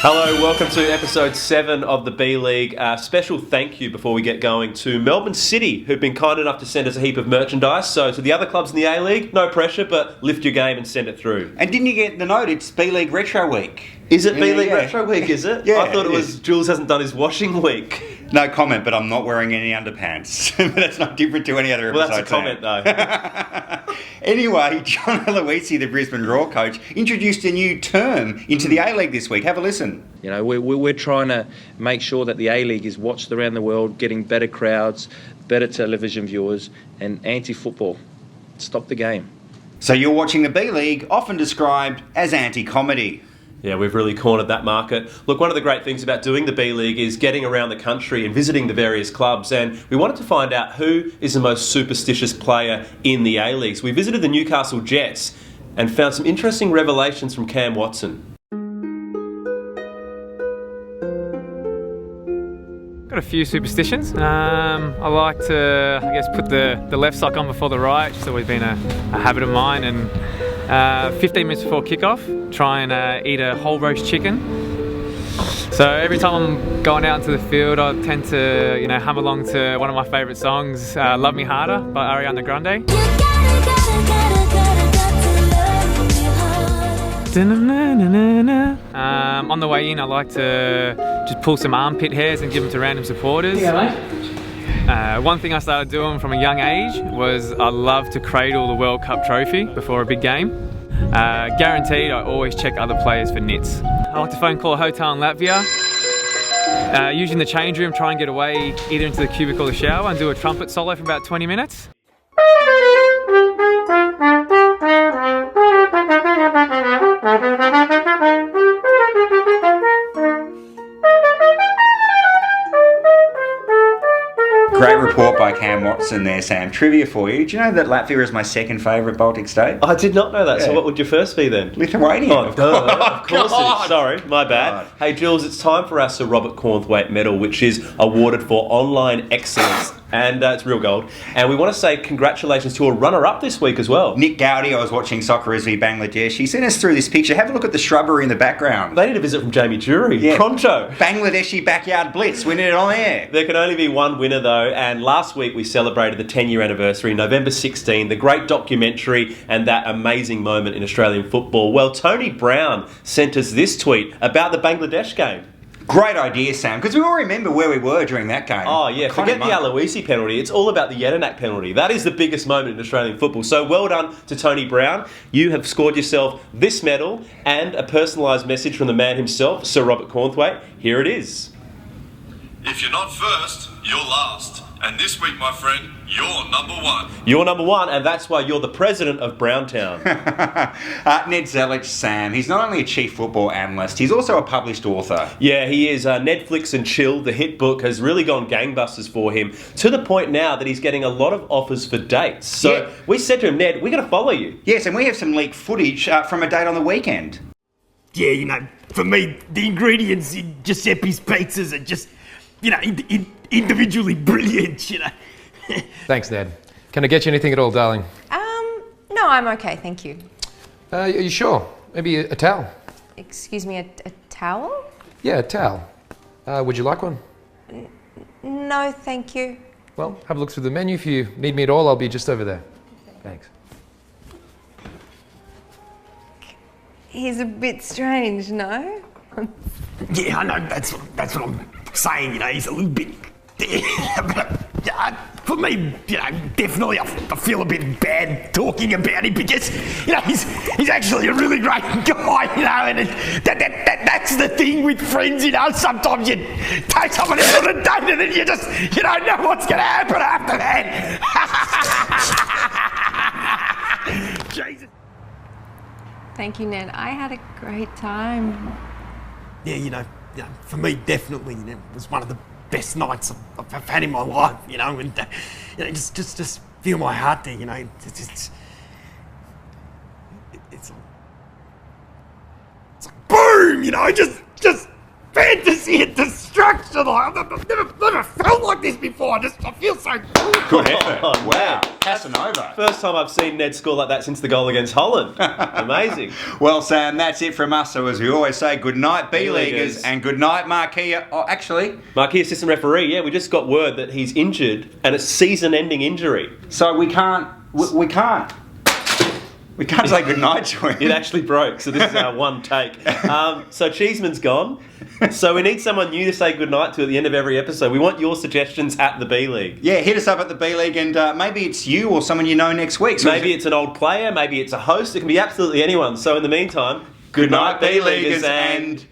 Hello, welcome to episode 7 of the B-League. Special thank you before we get going to Melbourne City, who've been kind enough to send us a heap of merchandise. So to the other clubs in the A-League, no pressure, but lift your game and send it through. And didn't you get the note? It's B-League Retro Week. Is it B-League Retro Week, is it? Yeah, I thought it was Jules hasn't done his washing week. No comment, but I'm not wearing any underpants. That's not different to any other episode. Well, that's a comment, though. Anyway, John Aloisi, the Brisbane Roar coach, introduced a new term into the A-League this week. Have a listen. You know, we're trying to make sure that the A-League is watched around the world, getting better crowds, better television viewers, and anti-football. Stop the game. So you're watching the B-League, often described as anti-comedy. Yeah, we've really cornered that market. Look, one of the great things about doing the B-League is getting around the country and visiting the various clubs, and we wanted to find out who is the most superstitious player in the A-League. So we visited the Newcastle Jets and found some interesting revelations from Cam Watson. Got a few superstitions. I like to, put the left sock on before the right. It's always been a habit of mine. And 15 minutes before kickoff, try and eat a whole roast chicken. So every time I'm going out into the field, I tend to, hum along to one of my favourite songs, "Love Me Harder" by Ariana Grande. On the way in, I like to just pull some armpit hairs and give them to random supporters. Yeah, mate. One thing I started doing from a young age was I love to cradle the World Cup trophy before a big game. Guaranteed, I always check other players for nits. I like to phone call a hotel in Latvia. Usually in the change room, try and get away either into the cubicle or the shower and do a trumpet solo for about 20 minutes. Great report by Cam Watson there, Sam. Trivia for you. Do you know that Latvia is my second favourite Baltic state? I did not know that, Yeah. So what would your first be then? Lithuania. Of course it is. Sorry, my bad. God. Hey Jules, it's time for our Sir Robert Cornthwaite Medal, which is awarded for online excellence. And it's real gold. And we want to say congratulations to a runner-up this week as well. Nick Gowdy, I was watching Socceroos v Bangladesh. He sent us through this picture. Have a look at the shrubbery in the background. They need a visit from Jamie Jury. Yeah. Pronto. Bangladeshi backyard blitz, winning it on air. There can only be one winner though, and last week we celebrated the 10-year anniversary, November 16, the great documentary and that amazing moment in Australian football. Well, Tony Brown sent us this tweet about the Bangladesh game. Great idea, Sam, because we all remember where we were during that game. Oh yeah, forget the Aloisi penalty. It's all about the Jedinak penalty. That is the biggest moment in Australian football. So well done to Tony Brown. You have scored yourself this medal and a personalised message from the man himself, Sir Robert Cornthwaite. Here it is. If you're not first, you're last. And this week, my friend, you're number one. You're number one, and that's why you're the president of Browntown. Ned ZELIC, Sam. He's not only a chief football analyst, he's also a published author. Yeah, he is. Netflix and Chill, the hit book, has really gone gangbusters for him, to the point now that he's getting a lot of offers for dates. So we said to him, Ned, we're going to follow you. Yes, and we have some leaked footage from a date on the weekend. Yeah, for me, the ingredients in Giuseppe's pizzas are just, individually brilliant, Thanks, Ned. Can I get you anything at all, darling? No, I'm okay, thank you. Are you sure? Maybe a towel? Excuse me, a towel? Yeah, a towel. Would you like one? No, thank you. Well, have a look through the menu. If you need me at all, I'll be just over there. Thanks. He's a bit strange, no? Yeah, I know, that's what I'm saying, he's a little bit... For me, definitely I feel a bit bad talking about him because, he's actually a really great guy, and that's the thing with friends, sometimes you take someone out on a date and then you don't know what's going to happen after that. Jesus. Thank you, Ned. I had a great time. Yeah, for me, definitely, it was one of the best nights I've had in my life, and just feel my heart there, it's like boom, just bam, fantasy and destruction. I've never felt like this before. I feel so good. Good effort. Oh, Wow. Casanova. First time I've seen Ned score like that since the goal against Holland. Amazing. Well, Sam, that's it from us. So as we always say, good night, B-Leaguers, B-Leaguers. and good night, Marquee. Oh, actually, Marquee assistant referee, yeah, we just got word that he's injured and it's season-ending injury. so we can't say good night to him. It actually broke, so this is our one take. So Cheeseman's gone. So we need someone new to say goodnight to at the end of every episode. We want your suggestions at the B-League. Yeah, hit us up at the B-League, and maybe it's you or someone you know next week. So Maybe it's an old player, maybe it's a host, it can be absolutely anyone. So in the meantime, good night, B-Leaguers, and